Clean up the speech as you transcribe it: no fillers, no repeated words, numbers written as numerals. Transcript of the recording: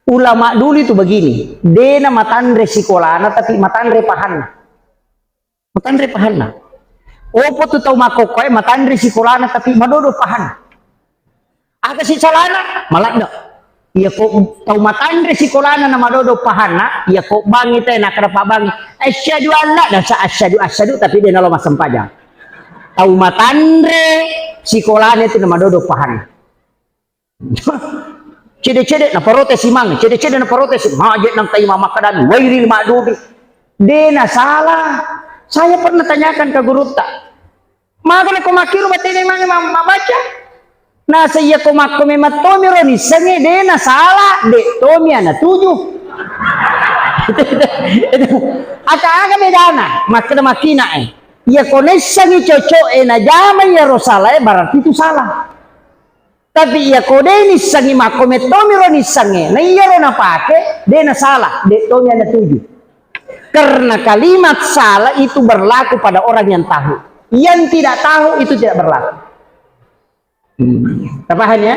Ulama dulu itu begini, dena matandre sikolana tapi matandre pahanna. Matandre pahanna. Opo tu tau makokoy matandre sikolana tapi madodo pahanna. Aga si salana malada. Iya kok tau matandre sikolana na madodo pahanna, iya kok bangi teh nak kenapa bangi. Asyhadu an la dan sa asyhadu tapi dena lo masampaja. Tau matandre sikolana itu na madodo pahanna. Cede-cede na parotes simang, cede-cede na parotes majet nang tayo mamakadan, wairil ma'dubi. Dena salah. Saya pernah tanyakan ke guru tak. Maka ko makiru batene mga mabaca. Nasa iya ko makome matomi roni sange dena salah, de tomi ana tujuh. Ata aga medana, makna makina Iya ko nesangi cocok na jaman ya rosala berarti itu salah. Tapi iya kode ini sangi makome tomi roni sange na iya rona pake dena salah de tomi ada tujuh. Karena kalimat salah itu berlaku pada orang yang tahu. Yang tidak tahu itu tidak berlaku. Paham ya?